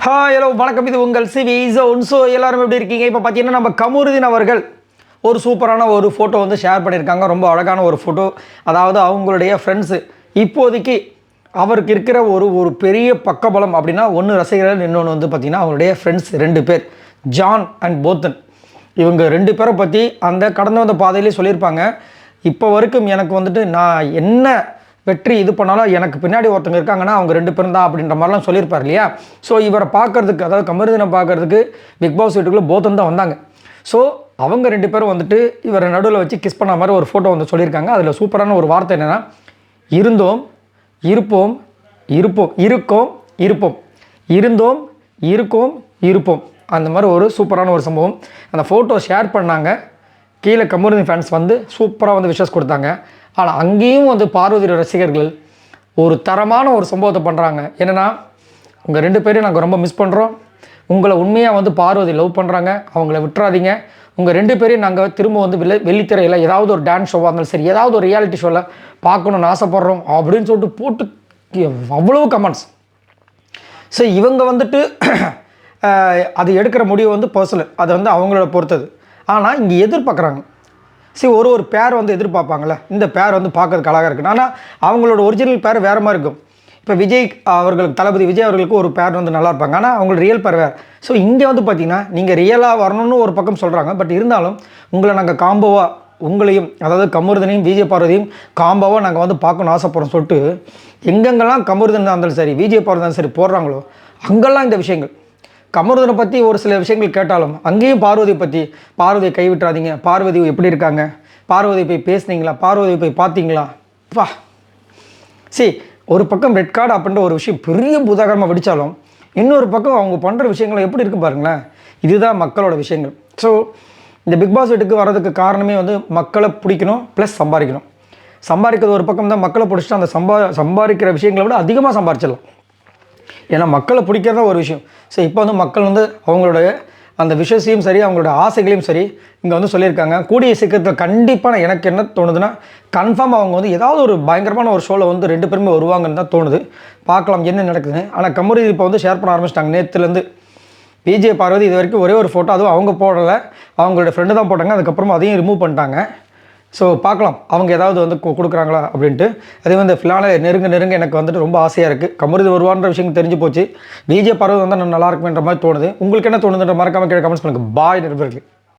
Hello வணக்கம், இது உங்கள் சிவி ஜோன். ஸோ எல்லாரும் எப்படி இருக்கீங்க? இப்போ பார்த்தீங்கன்னா நம்ம கமருதீன் அவர்கள் ஒரு சூப்பரான ஒரு ஃபோட்டோ வந்து ஷேர் பண்ணியிருக்காங்க. ரொம்ப அழகான ஒரு ஃபோட்டோ. அதாவது அவங்களுடைய ஃப்ரெண்ட்ஸு இப்போதைக்கு அவருக்கு இருக்கிற ஒரு பெரிய பக்கபலம் அப்படின்னா ஒன்று ரசிகர்கள், இன்னொன்று வந்து பார்த்திங்கன்னா அவங்களுடைய ஃப்ரெண்ட்ஸ் 2 பேர், ஜான் அண்ட் போத்தன். இவங்க 2 பேரை பற்றி அந்த கடந்து வந்த பாதையிலே சொல்லியிருப்பாங்க. இப்போ வரைக்கும் எனக்கு வந்துட்டு நான் என்ன வெற்றி இது பண்ணாலும் எனக்கு பின்னாடி ஒருத்தங்க இருக்காங்கன்னா அவங்க 2 பேரும் தான் அப்படின்ற மாதிரிலாம் சொல்லியிருப்பார் இல்லையா? ஸோ இவரை பார்க்குறதுக்கு, அதாவது கமருதீனை பார்க்குறதுக்கு பிக் பாஸ் வீட்டுக்குள்ளே போத்தன் தான் வந்தாங்க. ஸோ அவங்க 2 பேரும் வந்துட்டு இவரை நடுவில் வச்சு கிஸ் பண்ண மாதிரி ஒரு ஃபோட்டோ வந்து சொல்லியிருக்காங்க. அதில் சூப்பரான ஒரு வார்த்தை என்னென்னா, இருந்தோம் இருப்போம் இருப்போம் இருக்கோம் இருப்போம் இருந்தோம் இருக்கோம் இருப்போம். அந்த மாதிரி ஒரு சூப்பரான ஒரு சம்பவம். அந்த ஃபோட்டோ ஷேர் பண்ணாங்க. கீழே கமருதீன் ஃபேன்ஸ் வந்து சூப்பராக வந்து விஷஸ் கொடுத்தாங்க. ஆனால் அங்கேயும் வந்து பார்வதி ரசிகர்கள் ஒரு தரமான ஒரு சம்பவத்தை பண்ணுறாங்க. என்னென்னா, உங்கள் 2 பேரையும் நாங்கள் ரொம்ப மிஸ் பண்ணுறோம். உங்களை உண்மையாக வந்து பார்வதி லவ் பண்ணுறாங்க, அவங்கள விட்டுறாதீங்க. உங்கள் 2 பேரையும் நாங்கள் திரும்ப வந்து வெள்ளித்திரையில் ஏதாவது ஒரு டான்ஸ் ஷோவாக இருந்தாலும் சரி, ஏதாவது ஒரு ரியாலிட்டி ஷோவில் பார்க்கணுன்னு ஆசைப்பட்றோம் அப்படின்னு சொல்லிட்டு போட்டு அவ்வளோ கமெண்ட்ஸ். ஸோ இவங்க வந்துட்டு அது எடுக்கிற முடிவு வந்து பர்சனல், அது வந்து அவங்களோட பொறுத்தது. ஆனால் இங்கே எதிர்பார்க்குறாங்க. சரி, ஒரு பேர் வந்து எதிர்பார்ப்பாங்களே, இந்த பேர் வந்து பார்க்கறதுக்கு அழகாக இருக்குன்னு. ஆனால் அவங்களோட ஒரிஜினல் பேர் வேறு மாதிரி இருக்கும். இப்போ விஜய் அவர்களுக்கு, தளபதி விஜய் அவர்களுக்கு ஒரு பேர் வந்து நல்லா இருப்பாங்க, ஆனால் அவங்களோட ரியல் பேர் வேறு. ஸோ இங்கே வந்து பார்த்திங்கன்னா நீங்கள் ரியலாக வரணும்னு ஒரு பக்கம் சொல்கிறாங்க. பட் இருந்தாலும் உங்களை நாங்கள் காம்போவாக, உங்களையும் அதாவது கமருதனையும் விஜய் பார்வதியும் காம்போவாக நாங்கள் வந்து பார்க்கணுன்னு ஆசைப்படுறோம் சொல்லிட்டு எங்கெங்கெல்லாம் கமருதன் இருந்தாலும் சரி, விஜய் பார்வதி இருந்தாலும் சரி போடுறாங்களோ அங்கெல்லாம் இந்த விஷயங்கள். கமருதனை பற்றி ஒரு சில விஷயங்கள் கேட்டாலும் அங்கேயும் பார்வதியை பற்றி, பார்வதியை கைவிட்டுறாதீங்க, பார்வதி எப்படி இருக்காங்க, பார்வதியை போய் பேசுனீங்களா, பார்வதியை போய் பார்த்தீங்களா, வா. சரி, ஒரு பக்கம் ரெட் கார்டு அப்படின்ற ஒரு விஷயம் பெரிய புதாகரமாக வெடித்தாலும் இன்னொரு பக்கம் அவங்க பண்ணுற விஷயங்கள் எப்படி இருக்குது பாருங்களேன். இதுதான் மக்களோட விஷயங்கள். ஸோ இந்த பிக் பாஸ் வீட்டுக்கு வர்றதுக்கு காரணமே வந்து மக்களை பிடிக்கணும், ப்ளஸ் சம்பாதிக்கணும். சம்பாதிக்கிறது ஒரு பக்கம் தான், மக்களை பிடிச்சிட்டு அந்த சம்பாதிக்கிற விஷயங்களை விட அதிகமாக சம்பாதிச்சிடலாம். ஏன்னா மக்களை பிடிக்கிறதா ஒரு விஷயம். ஸோ இப்போ வந்து மக்கள் வந்து அவங்களோட அந்த விஷயத்தையும் சரி, அவங்களோட ஆசைகளையும் சரி இங்கே வந்து சொல்லியிருக்காங்க. கூடிய சீக்கிரத்தில் கண்டிப்பாக எனக்கு என்ன தோணுதுன்னா, கன்ஃபார்ம் அவங்க வந்து ஏதாவது ஒரு பயங்கரமான ஒரு ஷோவில் வந்து 2 பேருமே வருவாங்கன்னு தான் தோணுது. பார்க்கலாம் என்ன நடக்குதுன்னு. ஆனால் கமருதீன் இப்போ வந்து ஷேர் பண்ண ஆரம்பிச்சிட்டாங்க நேற்றுலேருந்து. விஜய் பார்வதி இது வரைக்கும் ஒரே ஒரு ஃபோட்டோ, அதுவும் அவங்க போடலை, அவங்களோட ஃப்ரெண்டு தான் போட்டாங்க. அதுக்கப்புறமா அதையும் ரிமூவ் பண்ணிட்டாங்க. ஸோ பார்க்கலாம் அவங்க ஏதாவது வந்து கொடுக்குறாங்களா அப்படின்ட்டு. அதே வந்து ஃபிலான நெருங்க எனக்கு வந்துட்டு ரொம்ப ஆசையாக இருக்குது. கமருதீன் வருவான்ற விஷயம் தெரிஞ்சு போச்சு. விஜய் பார்வதி வந்தால் நல்லா இருக்குன்ற மாதிரி தோணுது. உங்களுக்கு என்ன தோணுதுன்ற மறக்காம கீழே கமெண்ட்ஸ் பண்ணுங்கள். பாய் நண்பர்களே.